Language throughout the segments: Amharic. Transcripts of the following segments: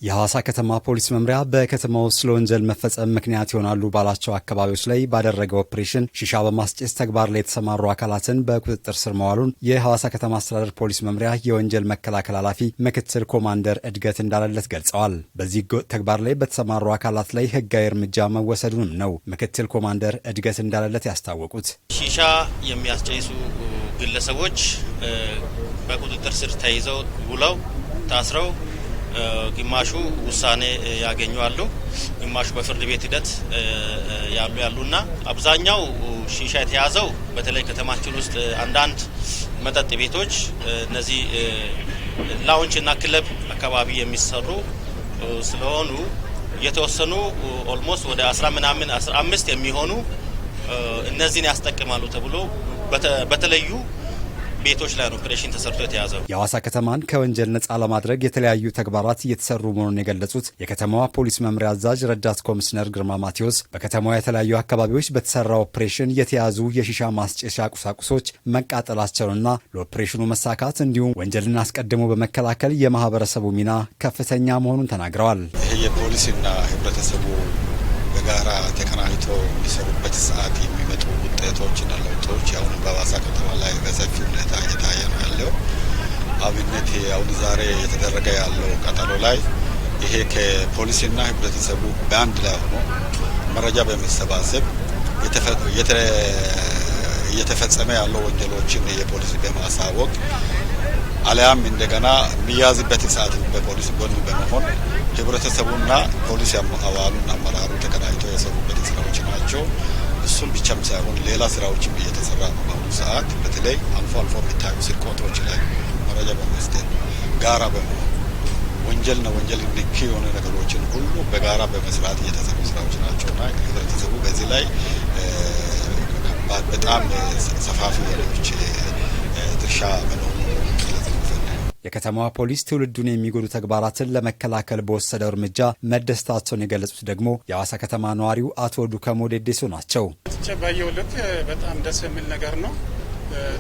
የሐዋሳ ከተማ ፖሊስ መምሪያ በከተማው ውስጥ ለወንጀል መፈጸም ምክንያት ይሆናሉ ባላቸው አካባቢዎች ላይ ባደረገው ኦፕሬሽን ሺሻ በማስጨስ ተግባር ላይ የተሰማሩ አካላትን በቁጥጥር ስር መዋሉን የሐዋሳ ከተማ አስተዳደር ፖሊስ መምሪያ የወንጀል መከላከል ኃላፊ ምክትል ኮማንደር እድገት እንዳለለት ገልጸዋል። በዚህ ተግባር ላይ በተሰማሩ አካላት ላይ ሕጋዊ እርምጃ መወሰዱንም ነው ምክትል ኮማንደር እድገት እንዳለለት ያስታወቁት። ሺሻ የሚያስጨሱ ግለሰቦች በቁጥጥር ስር ተይዘው ውለው ታስረው ግማሹ ውሳኔ ያገኙአሉ፣ ግማሹ በፍርድ ቤት ሂደት ያሉና አብዛኛው ሺሻ የተያዘው በተለይ ከተማችን ውስጥ አንዳንድ መጠጥ ቤቶች እነዚህ ላውንጅ እና ክለብ አካባቢ የሚሰሩ ስለሆኑ የተወሰኑ ኦልሞስት ወደ 15 የሚሆኑ እነዚህን ያስጠቅማሉ ተብሎ በተለዩ ቤቶች ላይ ኦፕሬሽን ተሰርቶ የተያዘው። የሐዋሳ ከተማን ከወንጀል ነጻ ለማድረግ የተለያዩ ተግባራት እየተሰሩ መሆኑን የገለጹት የከተማዋ ፖሊስ መምሪያ አዛዥ ረዳት ኮሚሽነር ግርማ ማቴዎስ በከተማዋ የተለያዩ አካባቢዎች በተሰራ ኦፕሬሽን የተያዙ የሺሻ ማስጨሻ ቁሳቁሶች መቃጠላቸውንና ለኦፕሬሽኑ መሳካት እንዲሁም ወንጀልን አስቀድሞ በመከላከል የማህበረሰቡ ሚና ከፍተኛ መሆኑን ተናግረዋል። ይህ የፖሊስና ህብረተሰቡ በጋራ ተቀናጅቶ የሚሰሩበት ሰዓት የሚመጡ ውጤቶችና ለውጦች አሁን በሐዋሳ ከተማ ላይ በሰፊ ሁኔታ እየታየ ነው ያለው። አብነት አሁን ዛሬ የተደረገ ያለው ቀጠሎ ላይ ይሄ ከፖሊስና ህብረተሰቡ በአንድ ላይ ሆኖ መረጃ በመሰባሰብ እየተፈጸመ ያለው ወንጀሎችን የፖሊስ በማሳወቅ አለያም እንደገና የሚያዝበት ሰዓት በፖሊስ ጎን በመሆን ህብረተሰቡና ፖሊስ አባሉና አመራሩ ተቀናጅቶ የሰሩበት ስራዎች ናቸው። እሱም ብቻም ሳይሆን ሌላ ስራዎችም እየተሰራ ነው። በአሁኑ ሰዓት በተለይ አልፎ የሚታዩ ስርቆቶች ላይ መረጃ በመስጠት ጋራ በመሆን ወንጀልና ወንጀል ንክ የሆነ ነገሮችን ሁሉ በጋራ በመስራት እየተሰሩ ስራዎች ናቸውና ህብረተሰቡ በዚህ ላይ በጣም ሰፋፊ ወንጀሎች ድርሻ መኖሩ የከተማዋ ፖሊስ ትውልዱን የሚጎዱ ተግባራትን ለመከላከል በወሰደው እርምጃ መደሰታቸውን የገለጹት ደግሞ የሐዋሳ ከተማ ነዋሪው አቶ ዱከሞ ዴዴሶ ናቸው። ባየው ልክ በጣም ደስ የሚል ነገር ነው።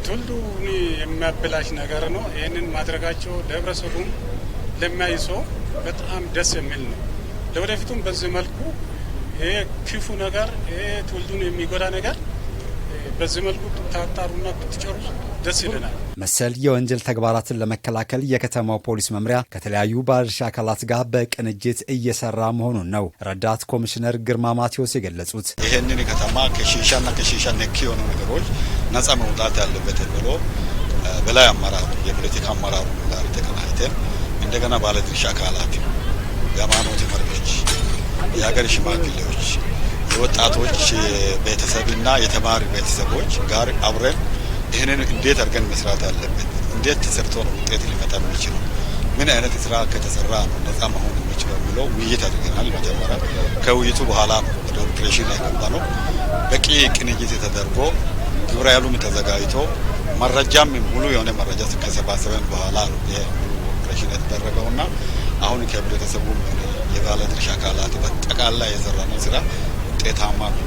ትውልዱን የሚያበላሽ ነገር ነው። ይህንን ማድረጋቸው ለህብረተሰቡም ለሚያይ ሰው በጣም ደስ የሚል ነው። ለወደፊቱም በዚህ መልኩ ይሄ ክፉ ነገር ይሄ ትውልዱን የሚጎዳ ነገር በዚህ መልኩ ታጣሩና ብትጨርሱ ደስ ይለናል። መሰል የወንጀል ተግባራትን ለመከላከል የከተማው ፖሊስ መምሪያ ከተለያዩ ባለድርሻ አካላት ጋር በቅንጅት እየሰራ መሆኑን ነው ረዳት ኮሚሽነር ግርማ ማቴዎስ የገለጹት። ይህንን ከተማ ከሺሻና ከሺሻ ነክ የሆኑ ነገሮች ነጻ መውጣት ያለበት ብሎ በላይ አመራሩ የፖለቲካ አመራሩ ጋር ተቀናጅተን እንደገና ባለድርሻ አካላት የሃይማኖት መሪዎች፣ የሀገር ሽማግሌዎች፣ የወጣቶች ቤተሰብና የተማሪ ቤተሰቦች ጋር አብረን ይህንን እንዴት አድርገን መስራት አለበት፣ እንዴት ተሰርቶ ነው ውጤት ሊመጣ የሚችለው፣ ምን አይነት ስራ ከተሰራ ነው ነጻ መሆን የሚችለው የሚለው ውይይት አድርገናል። መጀመሪያ ከውይይቱ በኋላ ነው ወደ ኦፕሬሽን ላይ ገባ ነው። በቂ ቅንጅት ተደርጎ ግብረ ኃይሉም ተዘጋጅቶ መረጃም ሙሉ የሆነ መረጃ ከሰባሰበን በኋላ ነው የሙሉ ኦፕሬሽን የተደረገውና አሁን ከህብረተሰቡ የባለድርሻ አካላት በጠቃላይ የሰራነው ስራ ውጤታማ ነው።